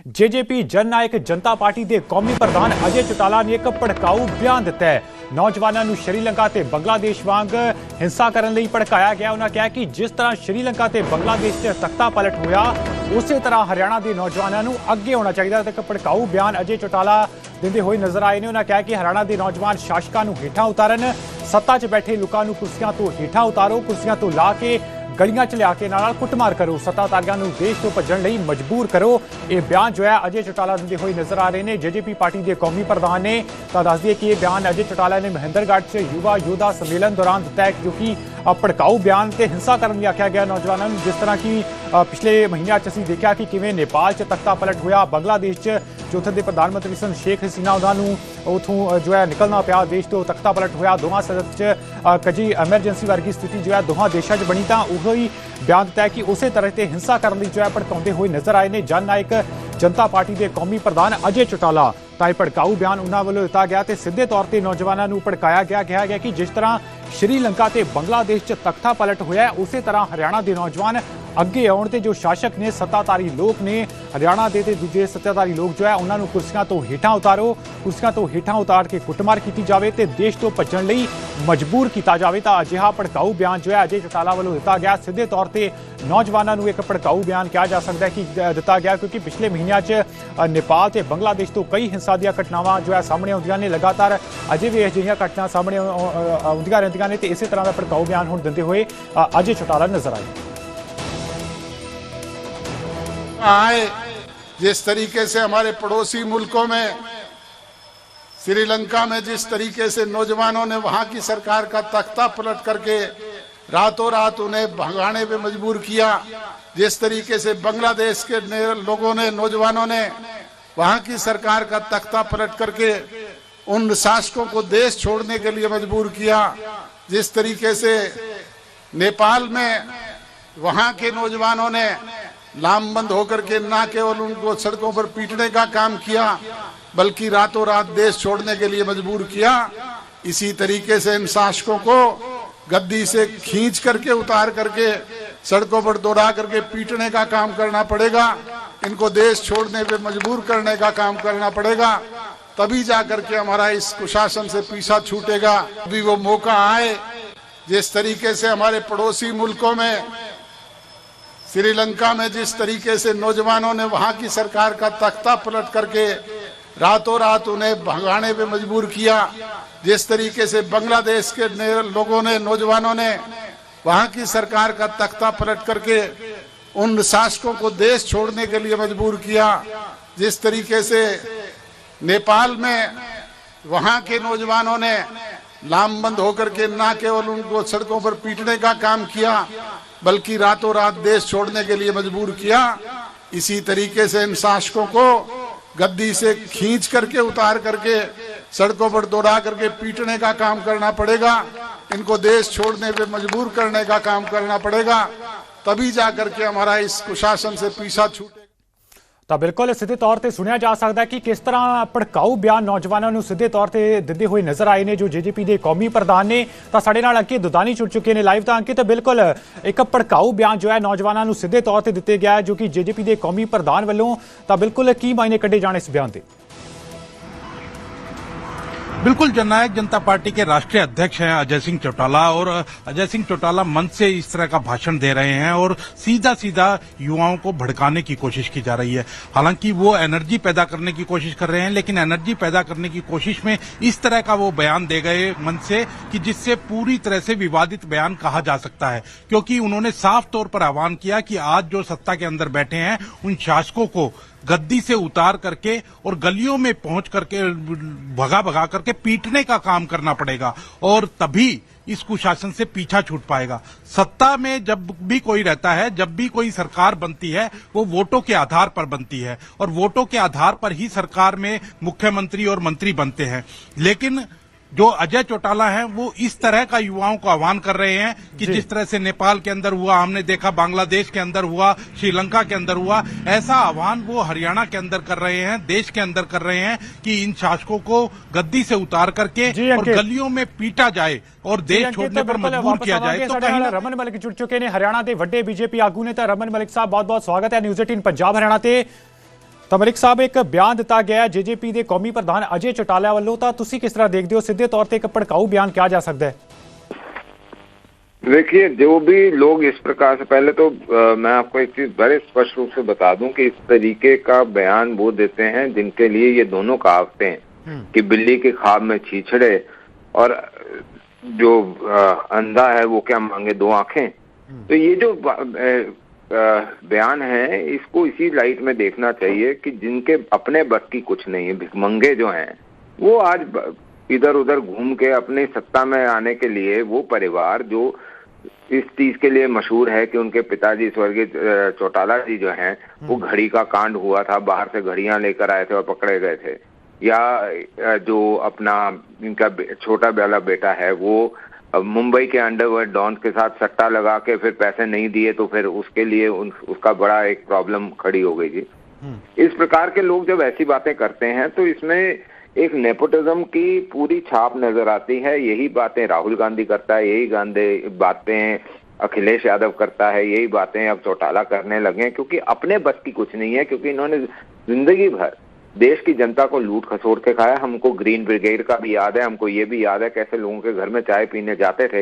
JJP जननायक जनता party के कौमी प्रधान अजय चौटाला ने एक भड़काऊ बयान दिता है। नौजवानों को श्रीलंका ते बांग्लादेश वांग हिंसा करने लई भड़काया गया। उन्होंने कहा कि जिस तरह श्रीलंका ते बांग्लादेश से तख्ता पलट होया उस तरह हरियाणा के नौजवानों को अगे होना चाहिए। एक भड़काऊ बयान अजय चौटाला देंदे हुए नजर आए ने। उन्होंने कहा कि हरियाणा के नौजवान शासकों को हेठा उतारन, सत्ता च बैठे लोगों को कुर्सियां तो हेठा उतारो, कुर्सियां तो ला के गलियां च लिया के नाल कुटमार करो, सत्ताधारियों को देश तो भजन लई मजबूर करो। यह बयान जो है अजय चौटाला देंदे हुए नजर आ रहे हैं। जेजेपी पार्टी के कौमी प्रधान ने दस दिए कि यह बयान अजय चौटाला ने महेंद्रगढ़ से युवा योद्धा सम्मेलन दौरान दिता है, क्योंकि भड़काऊ बयान से हिंसा करने आख्या गया नौजवानों को। जिस तरह की पिछले महीनों असीं देखा कि किवें नेपाल च तख्ता पलट होया, बांग्लादेश जो उत्थे दे प्रधानमंत्री सन शेख हसीना उन्होंने उतों जो है निकलना पिया, देश तो तख्ता पलट होया। दोवां सदन च कजी एमरजेंसी वर्गी स्थिति जो है दोवां देशों च बनी, तो उही बयान दिता है कि उस तरह से हिंसा करने जो है भड़काउंदे हुए नजर आए ने जननायक जनता पार्टी के कौमी प्रधान अजय चौटाला। तो भड़काऊ बयान उन्होंने वालों दिता गया तो सीधे तौर पर नौजवानों को भड़काया गया, कहा गया कि जिस तरह श्रीलंका ते बांग्लादेश च तख्ता पलट होया उस तरह हरियाणा के नौजवान अगे आउण ते जो शासक ने सत्ताधारी लोग ने हरियाणा के दूजे सत्ताधारी लोग जो है उन्होंने कुर्सियां तो हेठा उतारो, कुर्सियां तो हेठा उतार के कुटमार की जाए तो देश तो भजन लई मजबूर किया जाए। तो अजिहा भड़काऊ बयान जो है अजय चौटाला वालों दिता गया। सीधे तौर पर नौजवानों को एक भड़काऊ बयान कहा जा सकता है कि दिता गया, क्योंकि पिछले महीनों च नेपाल ते बांग्लादेश तो कई हिंसा दी घटनावां जो है सामने आउंदियां ने, लगातार अजे भी अजिहियां घटना सामने आउंदियां रहिंदियां ने। तो इस तरह का भड़काऊ बयान हुण दिंदे हुए अजय चौटाला नजर आए। जिस तरीके से हमारे पड़ोसी मुल्कों में श्रीलंका में जिस तरीके से नौजवानों ने वहां की सरकार का तख्ता पलट करके रातों रात उन्हें भगाने पे मजबूर किया, जिस तरीके से बांग्लादेश के लोगों ने नौजवानों ने वहां की सरकार का तख्ता पलट करके उन शासकों को देश छोड़ने के लिए मजबूर किया, जिस तरीके से नेपाल में वहां के नौजवानों ने लामबंद होकर के न केवल उनको सड़कों पर पीटने का काम किया बल्कि रातों रात देश छोड़ने के लिए मजबूर किया। इसी तरीके से इन शासकों को गद्दी से खींच करके उतार करके सड़कों पर दौड़ा करके पीटने का काम करना पड़ेगा, इनको देश छोड़ने पे मजबूर करने का काम करना पड़ेगा, तभी जाकर के हमारा इस कुशासन से पीछा छूटेगा। अभी वो मौका आए। जिस तरीके से हमारे पड़ोसी मुल्कों में श्रीलंका में जिस तरीके से नौजवानों ने वहां की सरकार का तख्ता पलट करके रातों रात उन्हें भगाने पे मजबूर किया, जिस तरीके से बांग्लादेश के लोगों ने नौजवानों ने वहां की सरकार का तख्ता पलट करके उन शासकों को देश छोड़ने के लिए मजबूर किया, जिस तरीके से नेपाल में वहां के नौजवानों ने लामबंद होकर के न केवल उनको सड़कों पर पीटने का काम किया बल्कि रातों रात देश छोड़ने के लिए मजबूर किया। इसी तरीके से इन शासकों को गद्दी से खींच करके उतार करके सड़कों पर दौड़ा करके पीटने का काम करना पड़ेगा, इनको देश छोड़ने पे मजबूर करने का काम करना पड़ेगा, तभी जाकर के हमारा इस कुशासन से पीछा छूटे। तो बिल्कुल सीधे तौर पर सुनिया जा सकता है कि किस तरह भड़काऊ बयान नौजवानों को सीधे तौर पर दिंदे हुए नजर आए ने जो जेजेपी के कौमी प्रधान ने। तो साडे नाल अंकित दुधानी जुड़ चुके हैं लाइव। तो अंकित बिल्कुल एक भड़काऊ बयान जो है नौजवानों को सीधे तौर पर दिते गया है जो कि जेजेपी के कौमी प्रधान वालों। तो बिल्कुल की मायने कढ़े जाने इस बयान के? बिल्कुल जननायक जनता पार्टी के राष्ट्रीय अध्यक्ष हैं अजय सिंह चौटाला, और अजय सिंह चौटाला मंच से इस तरह का भाषण दे रहे हैं और सीधा सीधा युवाओं को भड़काने की कोशिश की जा रही है। हालांकि वो एनर्जी पैदा करने की कोशिश कर रहे हैं, लेकिन एनर्जी पैदा करने की कोशिश में इस तरह का वो बयान दे गए मंच से कि जिससे पूरी तरह से विवादित बयान कहा जा सकता है, क्योंकि उन्होंने साफ तौर पर आह्वान किया कि आज जो सत्ता के अंदर बैठे हैं उन शासकों को गद्दी से उतार करके और गलियों में पहुंच करके भगा भगा करके पीटने का काम करना पड़ेगा और तभी इस कुशासन से पीछा छूट पाएगा। सत्ता में जब भी कोई रहता है, जब भी कोई सरकार बनती है, वो वोटों के आधार पर बनती है और वोटों के आधार पर ही सरकार में मुख्यमंत्री और मंत्री बनते हैं। लेकिन जो अजय चौटाला हैं वो इस तरह का युवाओं को आह्वान कर रहे हैं कि जिस तरह से नेपाल के अंदर हुआ, हमने देखा बांग्लादेश के अंदर हुआ, श्रीलंका के अंदर हुआ, ऐसा आह्वान वो हरियाणा के अंदर कर रहे हैं, देश के अंदर कर रहे हैं कि इन शासकों को गद्दी से उतार करके और गलियों में पीटा जाए और देश छोड़ने पर मजबूर किया जाए। तो रमन मलिक जुड़ चुके हैं हरियाणा के वड्डे बीजेपी आगू ने। तो रमन मलिक साहब बहुत बहुत स्वागत है न्यूज़ 18 पंजाब हरियाणा ते। ਤਾਂ ਮਲਿਕ ਸਾਹਿਬ ਇੱਕ ਬਿਆਨ ਦਿੱਤਾ ਗਿਆ ਹੈ ਜੇਜੇਪੀ ਦੇ ਕੌਮੀ ਪ੍ਰਧਾਨ ਅਜੇ ਚੌਟਾਲਾ ਵੱਲੋਂ, ਤਾਂ ਤੁਸੀਂ किस तरह देखते हो? सीधे तौर पे एक भड़काऊ बयान किया जा सकता है? देखिए, जो भी लोग इस प्रकार से, पहले तो मैं आपको एक चीज बड़े स्पष्ट रूप से बता दूं कि इस तरीके का बयान वो देते हैं जिनके लिए ये दोनों कहावतें हैं कि बिल्ली के ख्वाब में छीछड़े और जो अंधा है वो क्या मांगे दो आंखें। तो ये जो बयान है इसको इसी लाइट में देखना चाहिए कि जिनके अपने बस की कुछ नहीं है, भिखमंगे जो हैं वो आज इधर उधर घूम के अपनी सत्ता में आने के लिए, वो परिवार जो इस चीज के लिए मशहूर है कि उनके पिताजी स्वर्गीय चौटाला जी जो हैं वो घड़ी का कांड हुआ था, बाहर से घड़ियां लेकर आए थे और पकड़े गए थे, या जो अपना इनका छोटा वाला बेटा है वो मुंबई के अंडरवर्ल्ड डॉन के साथ सट्टा लगा के फिर पैसे नहीं दिए तो फिर उसके लिए उसका बड़ा एक प्रॉब्लम खड़ी हो गई थी। इस प्रकार के लोग जब ऐसी बातें करते हैं तो इसमें एक नेपोटिज्म की पूरी छाप नजर आती है। यही बातें राहुल गांधी करता है, यही बातें अखिलेश यादव करता है, यही बातें अब चौटाला करने लगे, क्योंकि अपने बस की कुछ नहीं है, क्योंकि इन्होंने जिंदगी भर देश की जनता को लूट खसोट के खाया। हमको ग्रीन ब्रिगेड का भी याद है, हमको ये भी याद है कैसे लोगों के घर में चाय पीने जाते थे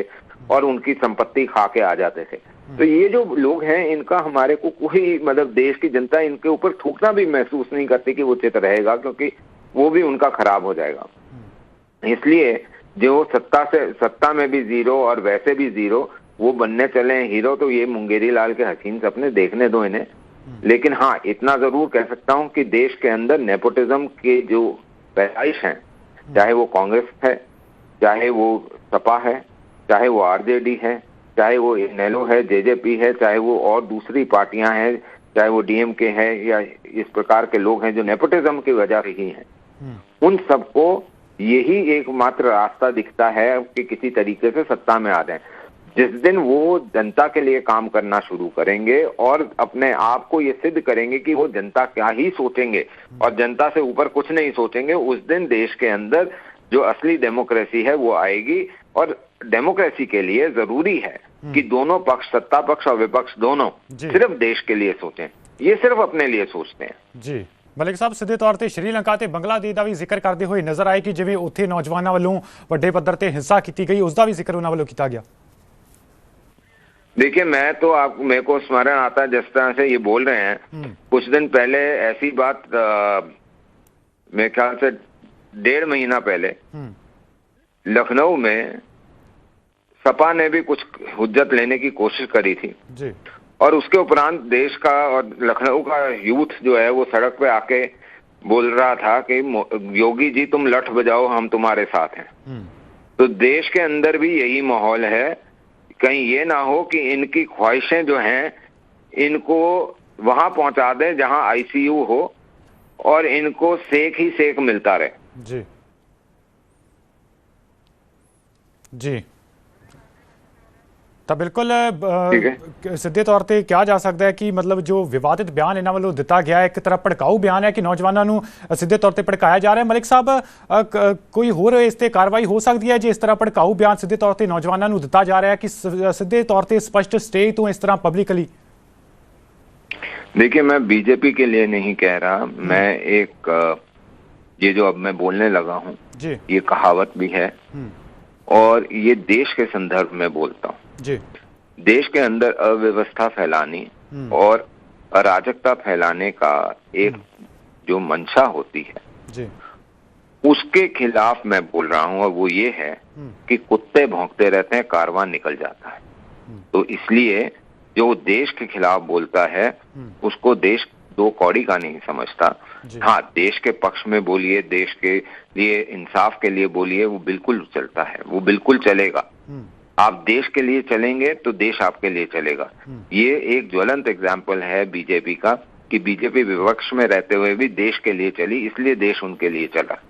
और उनकी संपत्ति खा के आ जाते थे। तो ये जो लोग हैं इनका हमारे को कोई मतलब देश की जनता इनके ऊपर थूकना भी महसूस नहीं करती कि वो उचित रहेगा, क्योंकि वो भी उनका खराब हो जाएगा। इसलिए जो सत्ता में भी जीरो और वैसे भी जीरो, वो बनने चले हीरो, तो ये मुंगेरी लाल के हसीन सपने देखने दो इन्हें। लेकिन हाँ, इतना जरूर कह सकता हूं कि देश के अंदर नेपोटिज्म के जो पैदाइश हैं, चाहे वो कांग्रेस है, चाहे वो सपा है, चाहे वो आरजेडी है, चाहे वो इनेलो है, जेजेपी है, चाहे वो और दूसरी पार्टियां हैं, चाहे वो डीएमके है, या इस प्रकार के लोग हैं जो नेपोटिज्म की वजह से ही हैं, उन सबको यही एकमात्र रास्ता दिखता है कि किसी तरीके से सत्ता में आ जाएं। जिस दिन वो जनता के लिए काम करना शुरू करेंगे और अपने आप को ये सिद्ध करेंगे कि वो जनता क्या ही सोचेंगे और जनता से ऊपर कुछ नहीं सोचेंगे, उस दिन देश के अंदर जो असली डेमोक्रेसी है वो आएगी। और डेमोक्रेसी के लिए जरूरी है कि दोनों पक्ष, सत्ता पक्ष और विपक्ष दोनों, सिर्फ देश के लिए सोचें। ये सिर्फ अपने लिए सोचते हैं। जी ਮਲਿਕ ਸਾਹਿਬ, ਸਿੱਧੇ ਤੌਰ ਤੇ ਸ਼੍ਰੀਲੰਕਾ ਤੇ ਬੰਗਲਾਦੇਸ਼ ਦਾ ਵੀ ਜ਼ਿਕਰ ਕਰਦੇ ਹੋਏ ਨਜ਼ਰ ਆਏ ਕਿ ਜਿਵੇਂ ਉੱਥੇ ਨੌਜਵਾਨਾਂ ਵੱਲੋਂ ਵੱਡੇ ਪੱਧਰ ਤੇ ਹਿੰਸਾ ਕੀਤੀ ਗਈ, ਉਸ ਦਾ ਵੀ ਜ਼ਿਕਰ ਉਹਨਾਂ ਵੱਲੋਂ ਕੀਤਾ ਗਿਆ। देखिए, मेरे को स्मरण आता है जिस तरह से ये बोल रहे हैं, कुछ दिन पहले ऐसी बात मेरे ख्याल से 1.5 महीना पहले लखनऊ में सपा ने भी कुछ हुज्जत लेने की कोशिश करी थी जी। और उसके उपरांत देश का और लखनऊ का यूथ जो है वो सड़क पे आके बोल रहा था कि योगी जी तुम लठ बजाओ, हम तुम्हारे साथ हैं। तो देश के अंदर भी यही माहौल है, कहीं ये ना हो कि इनकी ख्वाहिशें जो हैं इनको वहां पहुंचा दें जहां आईसीयू हो और इनको सेक ही सेक मिलता रहे। जी जी, ਤਾਂ ਬਿਲਕੁਲ ਸਿੱਧੇ ਤੌਰ ਤੇ ਕਿਹਾ ਜਾ ਸਕਦਾ ਹੈ ਕਿ ਮਤਲਬ ਜੋ ਵਿਵਾਦਿਤ ਬਿਆਨ ਇਹਨਾਂ ਵੱਲੋਂ ਦਿੱਤਾ ਗਿਆ ਹੈ, ਇੱਕ ਤਰ੍ਹਾਂ ਭੜਕਾਊ ਬਿਆਨ ਹੈ ਕਿ ਨੌਜਵਾਨਾਂ ਨੂੰ ਸਿੱਧੇ ਤੌਰ ਤੇ ਭੜਕਾਇਆ ਜਾ ਰਿਹਾ ਹੈ। ਮਲਿਕ ਸਾਹਿਬ, ਕੋਈ ਹੋਰ ਇਸ ਤੇ ਕਾਰਵਾਈ ਹੋ ਸਕਦੀ ਹੈ ਜੇ ਇਸ ਤਰ੍ਹਾਂ ਭੜਕਾਊ ਬਿਆਨ ਸਿੱਧੇ ਤੌਰ ਤੇ ਨੌਜਵਾਨਾਂ ਨੂੰ ਦਿੱਤਾ ਜਾ ਰਿਹਾ ਹੈ, ਕਿ ਸਿੱਧੇ ਤੌਰ ਤੇ ਸਪਸ਼ਟ ਸਟੇਜ ਤੋਂ ਇਸ ਤਰ੍ਹਾਂ ਪਬਲਿਕਲੀ? देखिए, मैं बीजेपी के लिए नहीं कह रहा, मैं एक ये जो अब मैं बोलने लगा हूँ ये कहावत भी है और ये देश के संदर्भ में बोलता हूँ जी। देश के अंदर अव्यवस्था फैलानी और अराजकता फैलाने का एक जो मंशा होती है जी, उसके खिलाफ मैं बोल रहा हूँ। और वो ये है कि कुत्ते भौंकते रहते हैं, कारवां निकल जाता है। तो इसलिए जो देश के खिलाफ बोलता है उसको देश दो कौड़ी का नहीं समझता। हाँ, देश के पक्ष में बोलिए, देश के लिए इंसाफ के लिए बोलिए, वो बिल्कुल चलता है, वो बिल्कुल चलेगा। आप देश के लिए चलेंगे तो देश आपके लिए चलेगा। ये एक ज्वलंत एग्जाम्पल है बीजेपी का कि बीजेपी विपक्ष में रहते हुए भी देश के लिए चली, इसलिए देश उनके लिए चला।